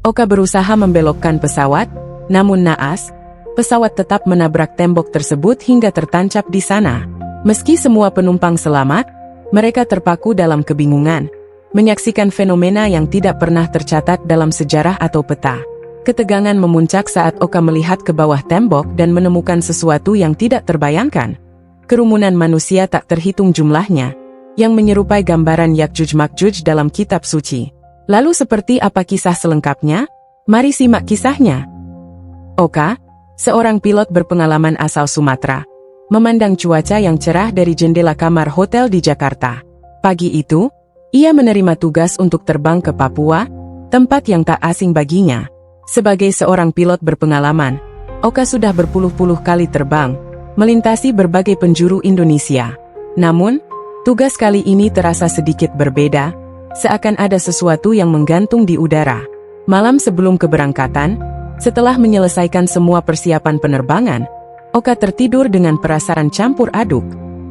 Oka berusaha membelokkan pesawat, namun naas, pesawat tetap menabrak tembok tersebut hingga tertancap di sana. Meski semua penumpang selamat, mereka terpaku dalam kebingungan, menyaksikan fenomena yang tidak pernah tercatat dalam sejarah atau peta. Ketegangan memuncak saat Oka melihat ke bawah tembok dan menemukan sesuatu yang tidak terbayangkan. Kerumunan manusia tak terhitung jumlahnya, yang menyerupai gambaran Yakjuj-Makjuj dalam kitab suci. Lalu seperti apa kisah selengkapnya? Mari simak kisahnya. Oka, seorang pilot berpengalaman asal Sumatera, memandang cuaca yang cerah dari jendela kamar hotel di Jakarta. Pagi itu, ia menerima tugas untuk terbang ke Papua, tempat yang tak asing baginya. Sebagai seorang pilot berpengalaman, Oka sudah berpuluh-puluh kali terbang, melintasi berbagai penjuru Indonesia. Namun, tugas kali ini terasa sedikit berbeda, seakan ada sesuatu yang menggantung di udara. Malam sebelum keberangkatan, setelah menyelesaikan semua persiapan penerbangan, Oka tertidur dengan perasaan campur aduk.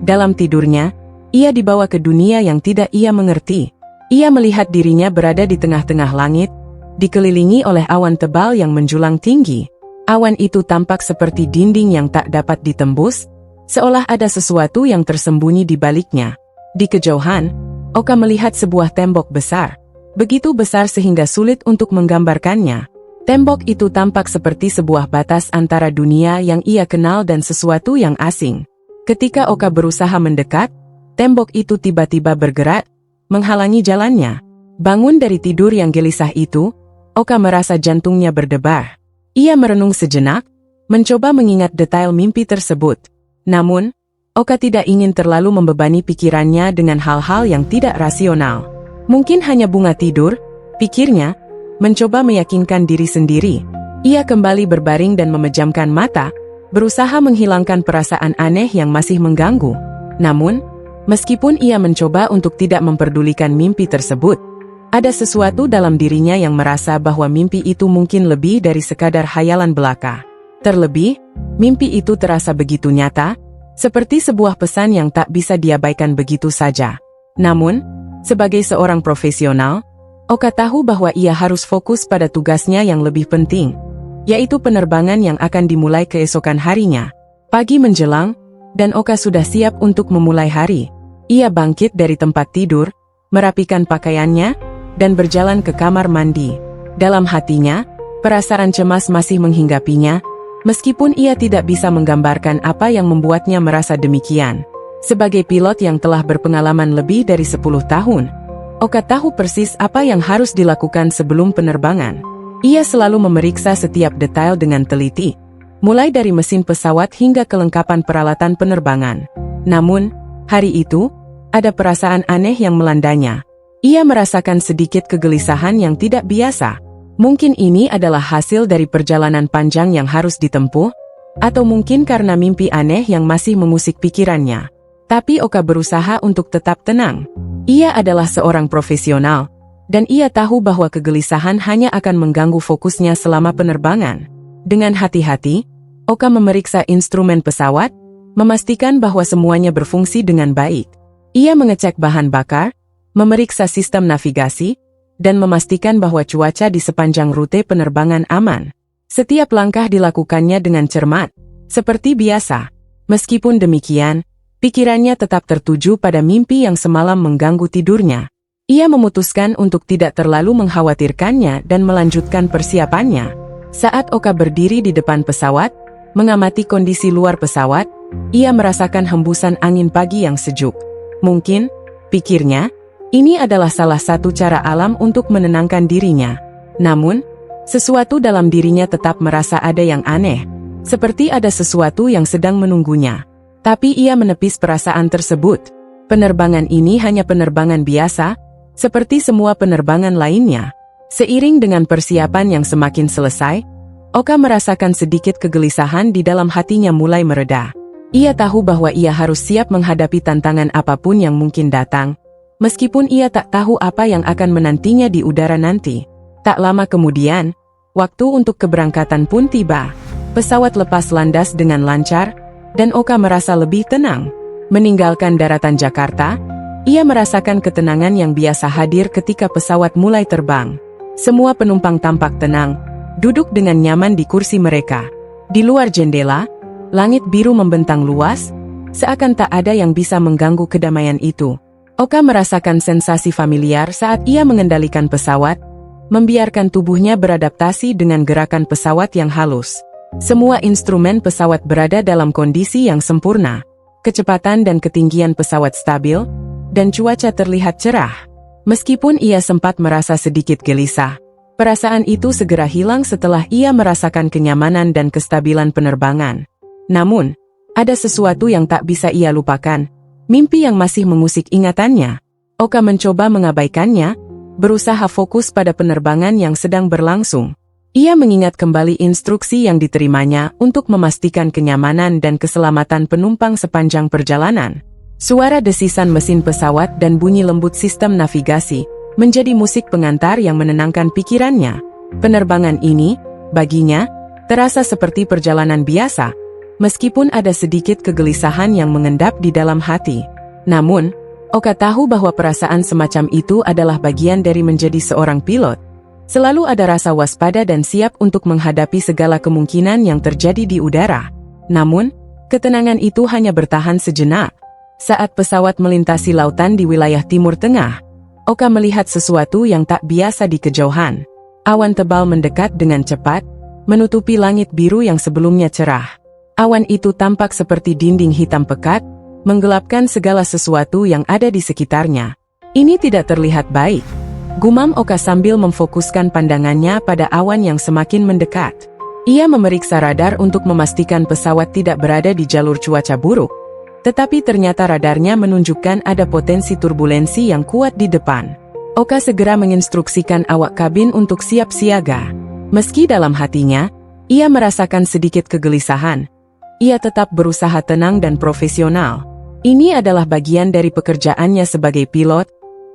Dalam tidurnya, ia dibawa ke dunia yang tidak ia mengerti. Ia melihat dirinya berada di tengah-tengah langit, dikelilingi oleh awan tebal yang menjulang tinggi. Awan itu tampak seperti dinding yang tak dapat ditembus, seolah ada sesuatu yang tersembunyi di baliknya. Di kejauhan, Oka melihat sebuah tembok besar, begitu besar sehingga sulit untuk menggambarkannya. Tembok itu tampak seperti sebuah batas antara dunia yang ia kenal dan sesuatu yang asing. Ketika Oka berusaha mendekat, tembok itu tiba-tiba bergerak, menghalangi jalannya. Bangun dari tidur yang gelisah itu, Oka merasa jantungnya berdebar. Ia merenung sejenak, mencoba mengingat detail mimpi tersebut. Namun, Oka tidak ingin terlalu membebani pikirannya dengan hal-hal yang tidak rasional. Mungkin hanya bunga tidur, pikirnya, mencoba meyakinkan diri sendiri. Ia kembali berbaring dan memejamkan mata, berusaha menghilangkan perasaan aneh yang masih mengganggu. Namun, meskipun ia mencoba untuk tidak memperdulikan mimpi tersebut, ada sesuatu dalam dirinya yang merasa bahwa mimpi itu mungkin lebih dari sekadar hayalan belaka. Terlebih, mimpi itu terasa begitu nyata, seperti sebuah pesan yang tak bisa diabaikan begitu saja. Namun, sebagai seorang profesional, Oka tahu bahwa ia harus fokus pada tugasnya yang lebih penting, yaitu penerbangan yang akan dimulai keesokan harinya. Pagi menjelang, dan Oka sudah siap untuk memulai hari. Ia bangkit dari tempat tidur, merapikan pakaiannya, dan berjalan ke kamar mandi. Dalam hatinya, perasaan cemas masih menghinggapinya, meskipun ia tidak bisa menggambarkan apa yang membuatnya merasa demikian. Sebagai pilot yang telah berpengalaman lebih dari 10 tahun, Oka tahu persis apa yang harus dilakukan sebelum penerbangan. Ia selalu memeriksa setiap detail dengan teliti, mulai dari mesin pesawat hingga kelengkapan peralatan penerbangan. Namun, hari itu, ada perasaan aneh yang melandanya. Ia merasakan sedikit kegelisahan yang tidak biasa. Mungkin ini adalah hasil dari perjalanan panjang yang harus ditempuh, atau mungkin karena mimpi aneh yang masih mengusik pikirannya. Tapi Oka berusaha untuk tetap tenang. Ia adalah seorang profesional, dan ia tahu bahwa kegelisahan hanya akan mengganggu fokusnya selama penerbangan. Dengan hati-hati, Oka memeriksa instrumen pesawat, memastikan bahwa semuanya berfungsi dengan baik. Ia mengecek bahan bakar, memeriksa sistem navigasi, dan memastikan bahwa cuaca di sepanjang rute penerbangan aman. Setiap langkah dilakukannya dengan cermat, seperti biasa. Meskipun demikian, pikirannya tetap tertuju pada mimpi yang semalam mengganggu tidurnya. Ia memutuskan untuk tidak terlalu mengkhawatirkannya dan melanjutkan persiapannya. Saat Oka berdiri di depan pesawat, mengamati kondisi luar pesawat, ia merasakan hembusan angin pagi yang sejuk. Mungkin, pikirnya, ini adalah salah satu cara alam untuk menenangkan dirinya. Namun, sesuatu dalam dirinya tetap merasa ada yang aneh, seperti ada sesuatu yang sedang menunggunya. Tapi ia menepis perasaan tersebut. Penerbangan ini hanya penerbangan biasa, seperti semua penerbangan lainnya. Seiring dengan persiapan yang semakin selesai, Oka merasakan sedikit kegelisahan di dalam hatinya mulai mereda. Ia tahu bahwa ia harus siap menghadapi tantangan apapun yang mungkin datang, meskipun ia tak tahu apa yang akan menantinya di udara nanti. Tak lama kemudian, waktu untuk keberangkatan pun tiba. Pesawat lepas landas dengan lancar, dan Oka merasa lebih tenang. Meninggalkan daratan Jakarta, ia merasakan ketenangan yang biasa hadir ketika pesawat mulai terbang. Semua penumpang tampak tenang, duduk dengan nyaman di kursi mereka. Di luar jendela, langit biru membentang luas, seakan tak ada yang bisa mengganggu kedamaian itu. Oka merasakan sensasi familiar saat ia mengendalikan pesawat, membiarkan tubuhnya beradaptasi dengan gerakan pesawat yang halus. Semua instrumen pesawat berada dalam kondisi yang sempurna. Kecepatan dan ketinggian pesawat stabil, dan cuaca terlihat cerah. Meskipun ia sempat merasa sedikit gelisah, perasaan itu segera hilang setelah ia merasakan kenyamanan dan kestabilan penerbangan. Namun, ada sesuatu yang tak bisa ia lupakan, mimpi yang masih mengusik ingatannya. Oka mencoba mengabaikannya, berusaha fokus pada penerbangan yang sedang berlangsung. Ia mengingat kembali instruksi yang diterimanya untuk memastikan kenyamanan dan keselamatan penumpang sepanjang perjalanan. Suara desisan mesin pesawat dan bunyi lembut sistem navigasi menjadi musik pengantar yang menenangkan pikirannya. Penerbangan ini, baginya, terasa seperti perjalanan biasa, meskipun ada sedikit kegelisahan yang mengendap di dalam hati. Namun, Oka tahu bahwa perasaan semacam itu adalah bagian dari menjadi seorang pilot. Selalu ada rasa waspada dan siap untuk menghadapi segala kemungkinan yang terjadi di udara. Namun, ketenangan itu hanya bertahan sejenak. Saat pesawat melintasi lautan di wilayah Timur Tengah, Oka melihat sesuatu yang tak biasa di kejauhan. Awan tebal mendekat dengan cepat, menutupi langit biru yang sebelumnya cerah. Awan itu tampak seperti dinding hitam pekat, menggelapkan segala sesuatu yang ada di sekitarnya. Ini tidak terlihat baik, gumam Oka sambil memfokuskan pandangannya pada awan yang semakin mendekat. Ia memeriksa radar untuk memastikan pesawat tidak berada di jalur cuaca buruk. Tetapi ternyata radarnya menunjukkan ada potensi turbulensi yang kuat di depan. Oka segera menginstruksikan awak kabin untuk siap siaga. Meski dalam hatinya, ia merasakan sedikit kegelisahan. Ia tetap berusaha tenang dan profesional. Ini adalah bagian dari pekerjaannya sebagai pilot,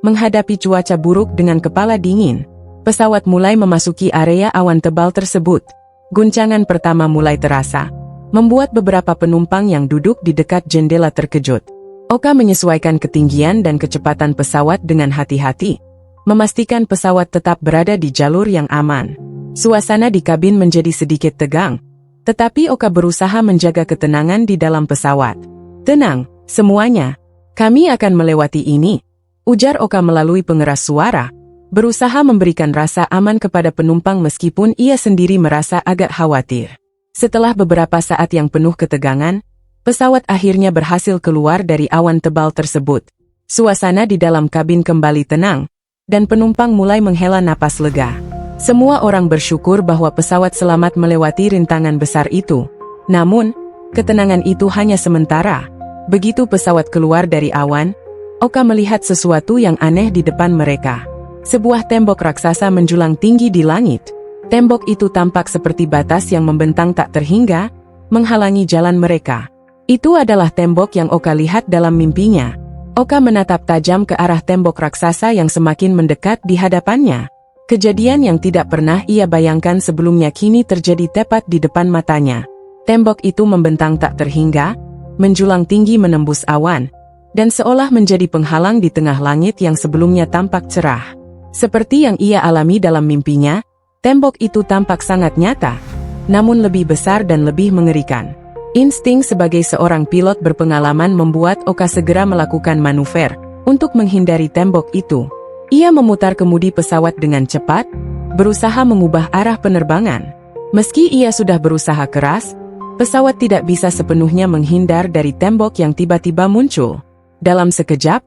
menghadapi cuaca buruk dengan kepala dingin. Pesawat mulai memasuki area awan tebal tersebut. Guncangan pertama mulai terasa, membuat beberapa penumpang yang duduk di dekat jendela terkejut. Oka menyesuaikan ketinggian dan kecepatan pesawat dengan hati-hati, memastikan pesawat tetap berada di jalur yang aman. Suasana di kabin menjadi sedikit tegang, tetapi Oka berusaha menjaga ketenangan di dalam pesawat. "Tenang, semuanya. Kami akan melewati ini," ujar Oka melalui pengeras suara, berusaha memberikan rasa aman kepada penumpang meskipun ia sendiri merasa agak khawatir. Setelah beberapa saat yang penuh ketegangan, pesawat akhirnya berhasil keluar dari awan tebal tersebut. Suasana di dalam kabin kembali tenang, dan penumpang mulai menghela napas lega. Semua orang bersyukur bahwa pesawat selamat melewati rintangan besar itu. Namun, ketenangan itu hanya sementara. Begitu pesawat keluar dari awan, Oka melihat sesuatu yang aneh di depan mereka. Sebuah tembok raksasa menjulang tinggi di langit. Tembok itu tampak seperti batas yang membentang tak terhingga, menghalangi jalan mereka. Itu adalah tembok yang Oka lihat dalam mimpinya. Oka menatap tajam ke arah tembok raksasa yang semakin mendekat di hadapannya. Kejadian yang tidak pernah ia bayangkan sebelumnya kini terjadi tepat di depan matanya. Tembok itu membentang tak terhingga, menjulang tinggi menembus awan, dan seolah menjadi penghalang di tengah langit yang sebelumnya tampak cerah. Seperti yang ia alami dalam mimpinya, tembok itu tampak sangat nyata, namun lebih besar dan lebih mengerikan. Insting sebagai seorang pilot berpengalaman membuat Oka segera melakukan manuver untuk menghindari tembok itu. Ia memutar kemudi pesawat dengan cepat, berusaha mengubah arah penerbangan. Meski ia sudah berusaha keras, pesawat tidak bisa sepenuhnya menghindar dari tembok yang tiba-tiba muncul. Dalam sekejap,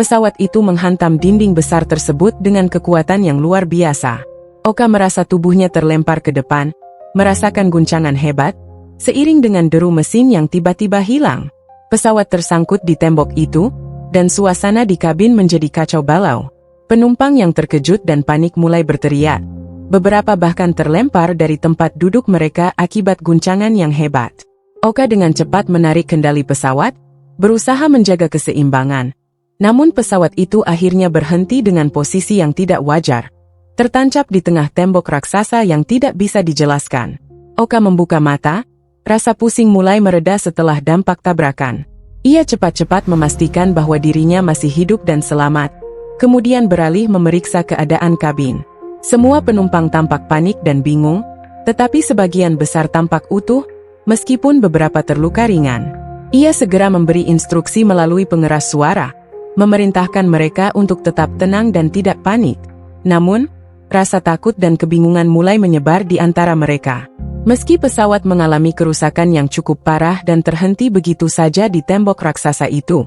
pesawat itu menghantam dinding besar tersebut dengan kekuatan yang luar biasa. Oka merasa tubuhnya terlempar ke depan, merasakan guncangan hebat, seiring dengan deru mesin yang tiba-tiba hilang. Pesawat tersangkut di tembok itu, dan suasana di kabin menjadi kacau balau. Penumpang yang terkejut dan panik mulai berteriak. Beberapa bahkan terlempar dari tempat duduk mereka akibat guncangan yang hebat. Oka dengan cepat menarik kendali pesawat, berusaha menjaga keseimbangan. Namun pesawat itu akhirnya berhenti dengan posisi yang tidak wajar, tertancap di tengah tembok raksasa yang tidak bisa dijelaskan. Oka membuka mata, rasa pusing mulai mereda setelah dampak tabrakan. Ia cepat-cepat memastikan bahwa dirinya masih hidup dan selamat, kemudian beralih memeriksa keadaan kabin. Semua penumpang tampak panik dan bingung, tetapi sebagian besar tampak utuh, meskipun beberapa terluka ringan. Ia segera memberi instruksi melalui pengeras suara, memerintahkan mereka untuk tetap tenang dan tidak panik. Namun, rasa takut dan kebingungan mulai menyebar di antara mereka. Meski pesawat mengalami kerusakan yang cukup parah dan terhenti begitu saja di tembok raksasa itu,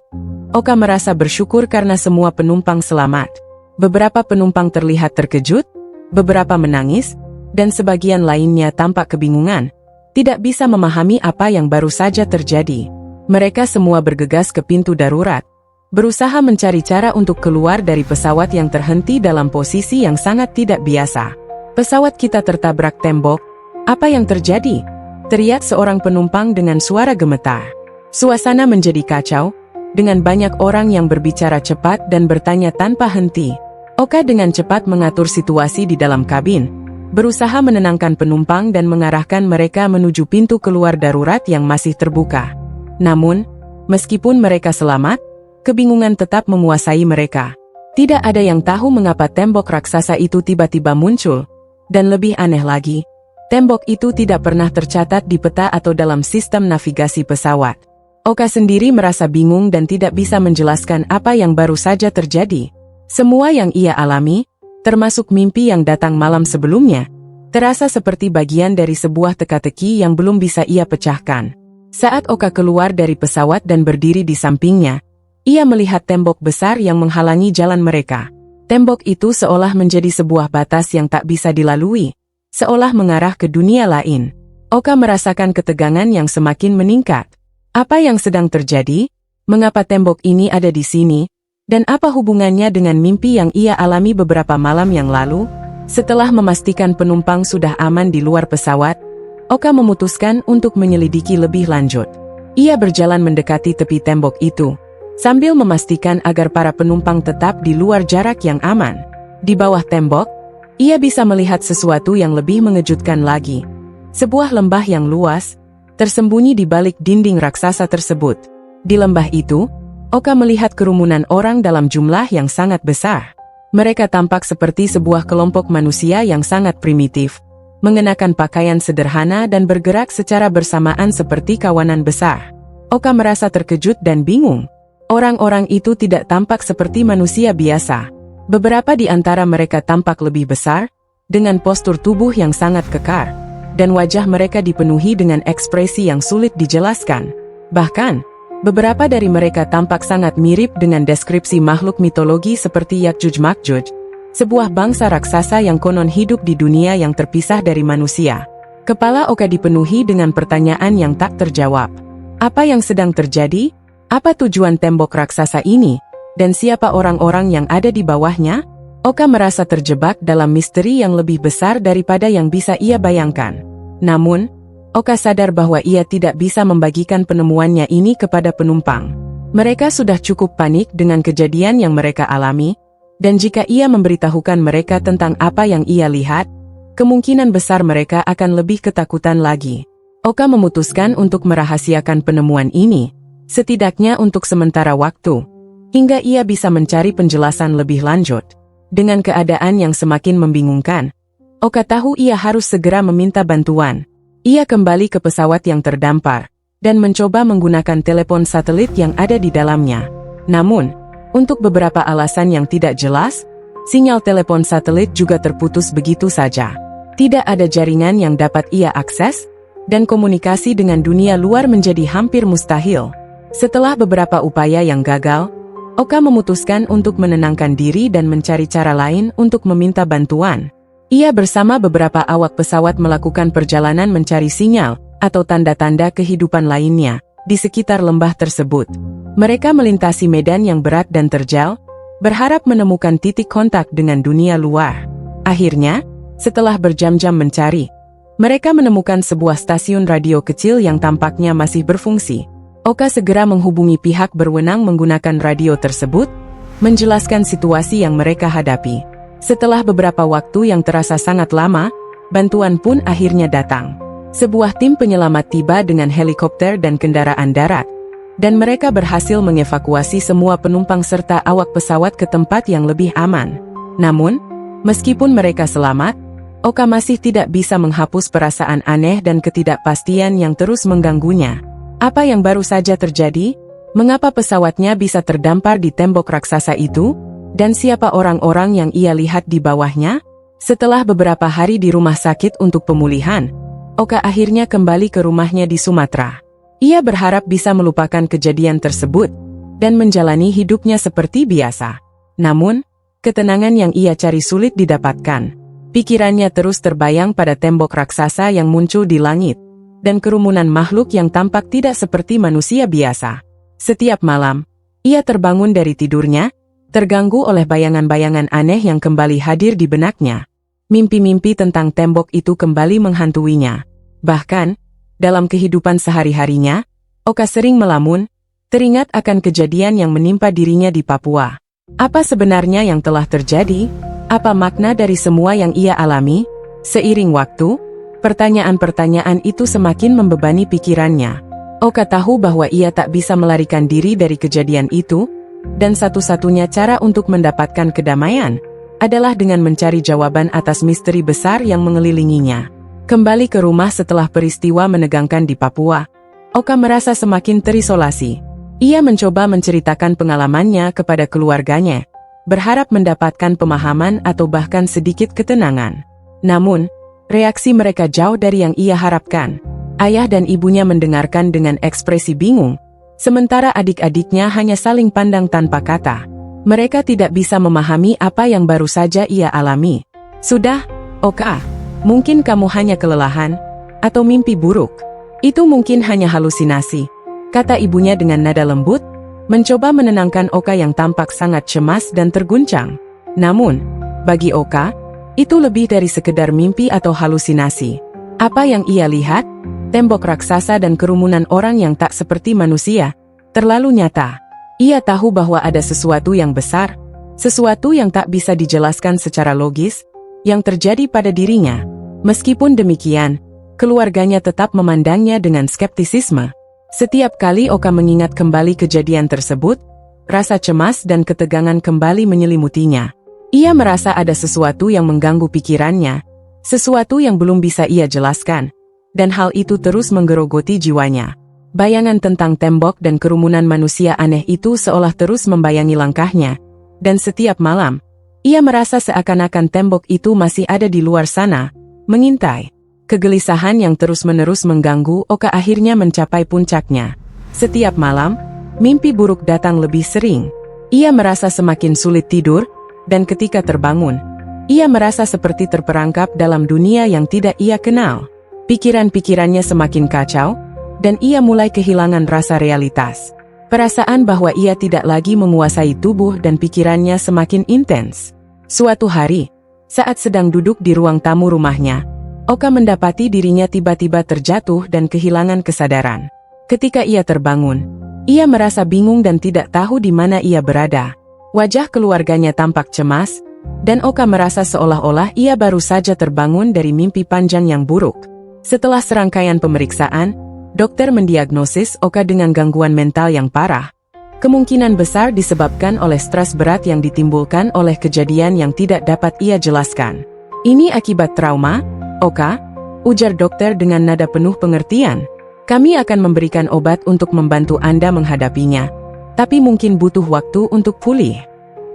Oka merasa bersyukur karena semua penumpang selamat. Beberapa penumpang terlihat terkejut, beberapa menangis, dan sebagian lainnya tampak kebingungan, tidak bisa memahami apa yang baru saja terjadi. Mereka semua bergegas ke pintu darurat, berusaha mencari cara untuk keluar dari pesawat yang terhenti dalam posisi yang sangat tidak biasa. Pesawat kita tertabrak tembok. Apa yang terjadi? Teriak seorang penumpang dengan suara gemetar. Suasana menjadi kacau, dengan banyak orang yang berbicara cepat dan bertanya tanpa henti. Oka dengan cepat mengatur situasi di dalam kabin, berusaha menenangkan penumpang dan mengarahkan mereka menuju pintu keluar darurat yang masih terbuka. Namun, meskipun mereka selamat, kebingungan tetap menguasai mereka. Tidak ada yang tahu mengapa tembok raksasa itu tiba-tiba muncul, dan lebih aneh lagi, tembok itu tidak pernah tercatat di peta atau dalam sistem navigasi pesawat. Oka sendiri merasa bingung dan tidak bisa menjelaskan apa yang baru saja terjadi. Semua yang ia alami, termasuk mimpi yang datang malam sebelumnya, terasa seperti bagian dari sebuah teka-teki yang belum bisa ia pecahkan. Saat Oka keluar dari pesawat dan berdiri di sampingnya, ia melihat tembok besar yang menghalangi jalan mereka. Tembok itu seolah menjadi sebuah batas yang tak bisa dilalui, seolah mengarah ke dunia lain. Oka merasakan ketegangan yang semakin meningkat. Apa yang sedang terjadi? Mengapa tembok ini ada di sini? Dan apa hubungannya dengan mimpi yang ia alami beberapa malam yang lalu? Setelah memastikan penumpang sudah aman di luar pesawat, Oka memutuskan untuk menyelidiki lebih lanjut. Ia berjalan mendekati tepi tembok itu, sambil memastikan agar para penumpang tetap di luar jarak yang aman. Di bawah tembok, ia bisa melihat sesuatu yang lebih mengejutkan lagi. Sebuah lembah yang luas, tersembunyi di balik dinding raksasa tersebut. Di lembah itu, Oka melihat kerumunan orang dalam jumlah yang sangat besar. Mereka tampak seperti sebuah kelompok manusia yang sangat primitif, mengenakan pakaian sederhana dan bergerak secara bersamaan seperti kawanan besar. Oka merasa terkejut dan bingung. Orang-orang itu tidak tampak seperti manusia biasa. Beberapa di antara mereka tampak lebih besar, dengan postur tubuh yang sangat kekar, dan wajah mereka dipenuhi dengan ekspresi yang sulit dijelaskan. Bahkan, beberapa dari mereka tampak sangat mirip dengan deskripsi makhluk mitologi seperti Yakjuj-Makjuj, sebuah bangsa raksasa yang konon hidup di dunia yang terpisah dari manusia. Kepala Oka dipenuhi dengan pertanyaan yang tak terjawab. Apa yang sedang terjadi? Apa tujuan tembok raksasa ini? Dan siapa orang-orang yang ada di bawahnya? Oka merasa terjebak dalam misteri yang lebih besar daripada yang bisa ia bayangkan. Namun, Oka sadar bahwa ia tidak bisa membagikan penemuannya ini kepada penumpang. Mereka sudah cukup panik dengan kejadian yang mereka alami, dan jika ia memberitahukan mereka tentang apa yang ia lihat, kemungkinan besar mereka akan lebih ketakutan lagi. Oka memutuskan untuk merahasiakan penemuan ini, setidaknya untuk sementara waktu, hingga ia bisa mencari penjelasan lebih lanjut. Dengan keadaan yang semakin membingungkan, Oka tahu ia harus segera meminta bantuan. Ia kembali ke pesawat yang terdampar, dan mencoba menggunakan telepon satelit yang ada di dalamnya. Namun, untuk beberapa alasan yang tidak jelas, sinyal telepon satelit juga terputus begitu saja. Tidak ada jaringan yang dapat ia akses, dan komunikasi dengan dunia luar menjadi hampir mustahil. Setelah beberapa upaya yang gagal, Oka memutuskan untuk menenangkan diri dan mencari cara lain untuk meminta bantuan. Ia bersama beberapa awak pesawat melakukan perjalanan mencari sinyal atau tanda-tanda kehidupan lainnya di sekitar lembah tersebut. Mereka melintasi medan yang berat dan terjal, berharap menemukan titik kontak dengan dunia luar. Akhirnya, setelah berjam-jam mencari, mereka menemukan sebuah stasiun radio kecil yang tampaknya masih berfungsi. Oka segera menghubungi pihak berwenang menggunakan radio tersebut, menjelaskan situasi yang mereka hadapi. Setelah beberapa waktu yang terasa sangat lama, bantuan pun akhirnya datang. Sebuah tim penyelamat tiba dengan helikopter dan kendaraan darat, dan mereka berhasil mengevakuasi semua penumpang serta awak pesawat ke tempat yang lebih aman. Namun, Meskipun mereka selamat, Oka masih tidak bisa menghapus perasaan aneh dan ketidakpastian yang terus mengganggunya. Apa yang baru saja terjadi? Mengapa pesawatnya bisa terdampar di tembok raksasa itu? Dan siapa orang-orang yang ia lihat di bawahnya? Setelah beberapa hari di rumah sakit untuk pemulihan, Oka akhirnya kembali ke rumahnya di Sumatera. Ia berharap bisa melupakan kejadian tersebut dan menjalani hidupnya seperti biasa. Namun, ketenangan yang ia cari sulit didapatkan. Pikirannya terus terbayang pada tembok raksasa yang muncul di langit, dan kerumunan makhluk yang tampak tidak seperti manusia biasa. Setiap malam, ia terbangun dari tidurnya, terganggu oleh bayangan-bayangan aneh yang kembali hadir di benaknya. Mimpi-mimpi tentang tembok itu kembali menghantuinya. Bahkan, dalam kehidupan sehari-harinya, Oka sering melamun, teringat akan kejadian yang menimpa dirinya di Papua. Apa sebenarnya yang telah terjadi? Apa makna dari semua yang ia alami? Seiring waktu, pertanyaan-pertanyaan itu semakin membebani pikirannya. Oka tahu bahwa ia tak bisa melarikan diri dari kejadian itu, dan satu-satunya cara untuk mendapatkan kedamaian adalah dengan mencari jawaban atas misteri besar yang mengelilinginya. Kembali ke rumah setelah peristiwa menegangkan di Papua, Oka merasa semakin terisolasi. Ia mencoba menceritakan pengalamannya kepada keluarganya, berharap mendapatkan pemahaman atau bahkan sedikit ketenangan. Namun, reaksi mereka jauh dari yang ia harapkan. Ayah dan ibunya mendengarkan dengan ekspresi bingung, sementara adik-adiknya hanya saling pandang tanpa kata. Mereka tidak bisa memahami apa yang baru saja ia alami. Sudah, Oka, mungkin kamu hanya kelelahan, atau mimpi buruk. Itu mungkin hanya halusinasi, kata ibunya dengan nada lembut, mencoba menenangkan Oka yang tampak sangat cemas dan terguncang. Namun, bagi Oka, itu lebih dari sekedar mimpi atau halusinasi. Apa yang ia lihat? Tembok raksasa dan kerumunan orang yang tak seperti manusia, terlalu nyata. Ia tahu bahwa ada sesuatu yang besar, sesuatu yang tak bisa dijelaskan secara logis, yang terjadi pada dirinya. Meskipun demikian, keluarganya tetap memandangnya dengan skeptisisme. Setiap kali Oka mengingat kembali kejadian tersebut, rasa cemas dan ketegangan kembali menyelimutinya. Ia merasa ada sesuatu yang mengganggu pikirannya, sesuatu yang belum bisa ia jelaskan. Dan hal itu terus menggerogoti jiwanya. Bayangan tentang tembok dan kerumunan manusia aneh itu seolah terus membayangi langkahnya. Dan setiap malam, ia merasa seakan-akan tembok itu masih ada di luar sana, mengintai. Kegelisahan yang terus-menerus mengganggu Oka akhirnya mencapai puncaknya. Setiap malam, mimpi buruk datang lebih sering. Ia merasa semakin sulit tidur, dan ketika terbangun, ia merasa seperti terperangkap dalam dunia yang tidak ia kenal. Pikiran-pikirannya semakin kacau, dan ia mulai kehilangan rasa realitas. Perasaan bahwa ia tidak lagi menguasai tubuh dan pikirannya semakin intens. Suatu hari, saat sedang duduk di ruang tamu rumahnya, Oka mendapati dirinya tiba-tiba terjatuh dan kehilangan kesadaran. Ketika ia terbangun, ia merasa bingung dan tidak tahu di mana ia berada. Wajah keluarganya tampak cemas, dan Oka merasa seolah-olah ia baru saja terbangun dari mimpi panjang yang buruk. Setelah serangkaian pemeriksaan, dokter mendiagnosis Oka dengan gangguan mental yang parah. Kemungkinan besar disebabkan oleh stres berat yang ditimbulkan oleh kejadian yang tidak dapat ia jelaskan. Ini akibat trauma, Oka, ujar dokter dengan nada penuh pengertian. Kami akan memberikan obat untuk membantu Anda menghadapinya, tapi mungkin butuh waktu untuk pulih.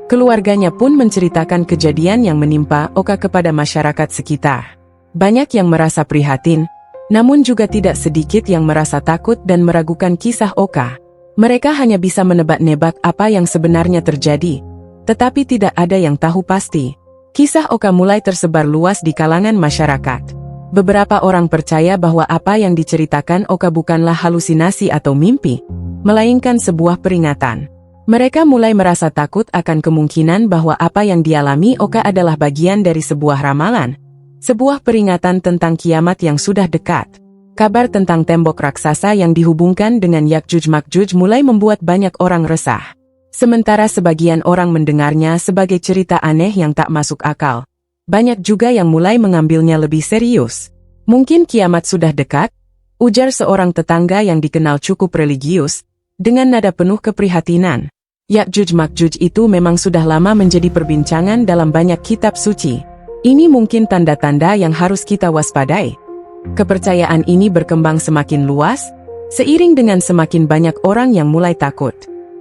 Keluarganya pun menceritakan kejadian yang menimpa Oka kepada masyarakat sekitar. Banyak yang merasa prihatin, namun juga tidak sedikit yang merasa takut dan meragukan kisah Oka. Mereka hanya bisa menebak-nebak apa yang sebenarnya terjadi, tetapi tidak ada yang tahu pasti. Kisah Oka mulai tersebar luas di kalangan masyarakat. Beberapa orang percaya bahwa apa yang diceritakan Oka bukanlah halusinasi atau mimpi, melainkan sebuah peringatan. Mereka mulai merasa takut akan kemungkinan bahwa apa yang dialami Oka adalah bagian dari sebuah ramalan, sebuah peringatan tentang kiamat yang sudah dekat. Kabar tentang tembok raksasa yang dihubungkan dengan Yakjuj-Makjuj mulai membuat banyak orang resah. Sementara sebagian orang mendengarnya sebagai cerita aneh yang tak masuk akal, banyak juga yang mulai mengambilnya lebih serius. Mungkin kiamat sudah dekat, ujar seorang tetangga yang dikenal cukup religius, dengan nada penuh keprihatinan. Ya'juj-Ma'juj itu memang sudah lama menjadi perbincangan dalam banyak kitab suci. Ini mungkin tanda-tanda yang harus kita waspadai. Kepercayaan ini berkembang semakin luas, seiring dengan semakin banyak orang yang mulai takut.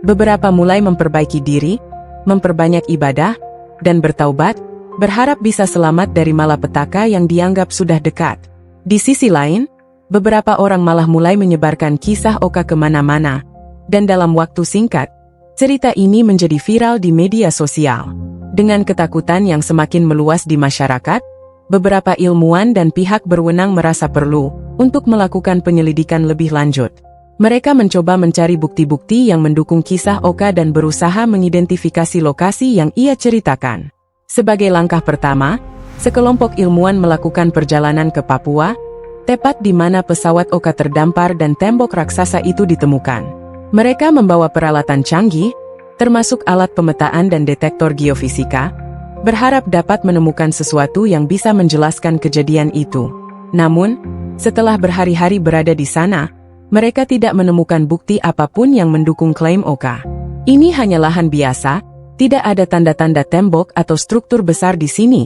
Beberapa mulai memperbaiki diri, memperbanyak ibadah, dan bertaubat, berharap bisa selamat dari malapetaka yang dianggap sudah dekat. Di sisi lain, beberapa orang malah mulai menyebarkan kisah Oka kemana-mana, dan dalam waktu singkat, cerita ini menjadi viral di media sosial. Dengan ketakutan yang semakin meluas di masyarakat, beberapa ilmuwan dan pihak berwenang merasa perlu untuk melakukan penyelidikan lebih lanjut. Mereka mencoba mencari bukti-bukti yang mendukung kisah Oka dan berusaha mengidentifikasi lokasi yang ia ceritakan. Sebagai langkah pertama, sekelompok ilmuwan melakukan perjalanan ke Papua, tepat di mana pesawat Oka terdampar dan tembok raksasa itu ditemukan. Mereka membawa peralatan canggih, termasuk alat pemetaan dan detektor geofisika, berharap dapat menemukan sesuatu yang bisa menjelaskan kejadian itu. Namun, setelah berhari-hari berada di sana, mereka tidak menemukan bukti apapun yang mendukung klaim Oka. Ini hanya lahan biasa, tidak ada tanda-tanda tembok atau struktur besar di sini,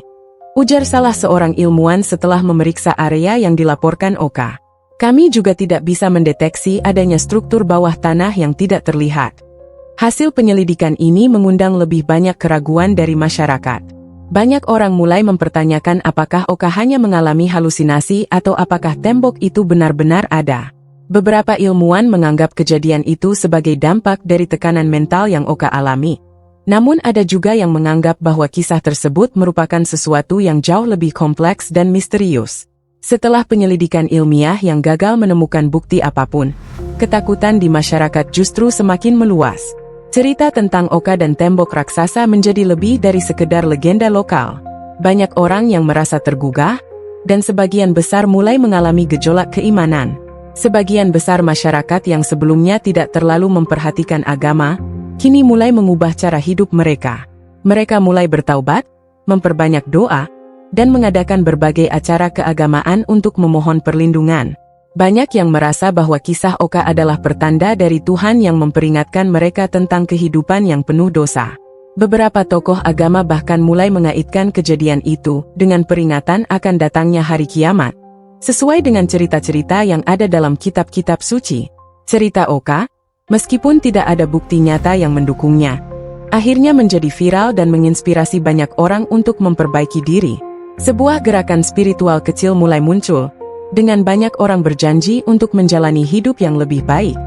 ujar salah seorang ilmuwan setelah memeriksa area yang dilaporkan Oka. Kami juga tidak bisa mendeteksi adanya struktur bawah tanah yang tidak terlihat. Hasil penyelidikan ini mengundang lebih banyak keraguan dari masyarakat. Banyak orang mulai mempertanyakan apakah Oka hanya mengalami halusinasi atau apakah tembok itu benar-benar ada. Beberapa ilmuwan menganggap kejadian itu sebagai dampak dari tekanan mental yang Oka alami. Namun ada juga yang menganggap bahwa kisah tersebut merupakan sesuatu yang jauh lebih kompleks dan misterius. Setelah penyelidikan ilmiah yang gagal menemukan bukti apapun, ketakutan di masyarakat justru semakin meluas. Cerita tentang Oka dan tembok raksasa menjadi lebih dari sekedar legenda lokal. Banyak orang yang merasa tergugah, dan sebagian besar mulai mengalami gejolak keimanan. Sebagian besar masyarakat yang sebelumnya tidak terlalu memperhatikan agama, kini mulai mengubah cara hidup mereka. Mereka mulai bertaubat, memperbanyak doa, dan mengadakan berbagai acara keagamaan untuk memohon perlindungan. Banyak yang merasa bahwa kisah Oka adalah pertanda dari Tuhan yang memperingatkan mereka tentang kehidupan yang penuh dosa. Beberapa tokoh agama bahkan mulai mengaitkan kejadian itu dengan peringatan akan datangnya hari kiamat. Sesuai dengan cerita-cerita yang ada dalam kitab-kitab suci, cerita Oka, meskipun tidak ada bukti nyata yang mendukungnya, akhirnya menjadi viral dan menginspirasi banyak orang untuk memperbaiki diri. Sebuah gerakan spiritual kecil mulai muncul, dengan banyak orang berjanji untuk menjalani hidup yang lebih baik,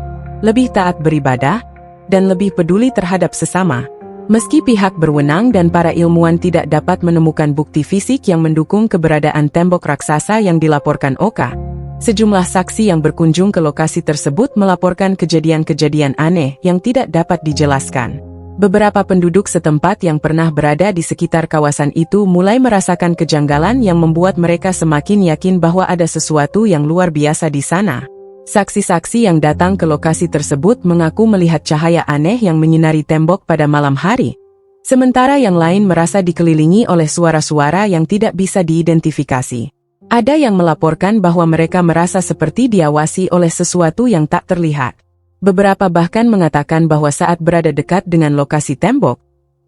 lebih taat beribadah, dan lebih peduli terhadap sesama. Meski pihak berwenang dan para ilmuwan tidak dapat menemukan bukti fisik yang mendukung keberadaan tembok raksasa yang dilaporkan Oka, sejumlah saksi yang berkunjung ke lokasi tersebut melaporkan kejadian-kejadian aneh yang tidak dapat dijelaskan. Beberapa penduduk setempat yang pernah berada di sekitar kawasan itu mulai merasakan kejanggalan yang membuat mereka semakin yakin bahwa ada sesuatu yang luar biasa di sana. Saksi-saksi yang datang ke lokasi tersebut mengaku melihat cahaya aneh yang menyinari tembok pada malam hari. Sementara yang lain merasa dikelilingi oleh suara-suara yang tidak bisa diidentifikasi. Ada yang melaporkan bahwa mereka merasa seperti diawasi oleh sesuatu yang tak terlihat. Beberapa bahkan mengatakan bahwa saat berada dekat dengan lokasi tembok,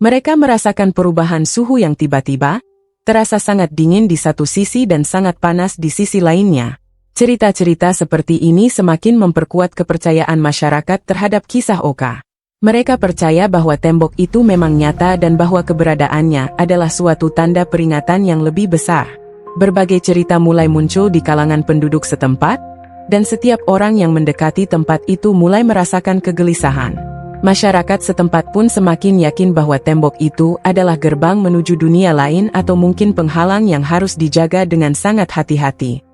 mereka merasakan perubahan suhu yang tiba-tiba, terasa sangat dingin di satu sisi dan sangat panas di sisi lainnya. Cerita-cerita seperti ini semakin memperkuat kepercayaan masyarakat terhadap kisah Oka. Mereka percaya bahwa tembok itu memang nyata dan bahwa keberadaannya adalah suatu tanda peringatan yang lebih besar. Berbagai cerita mulai muncul di kalangan penduduk setempat, dan setiap orang yang mendekati tempat itu mulai merasakan kegelisahan. Masyarakat setempat pun semakin yakin bahwa tembok itu adalah gerbang menuju dunia lain atau mungkin penghalang yang harus dijaga dengan sangat hati-hati.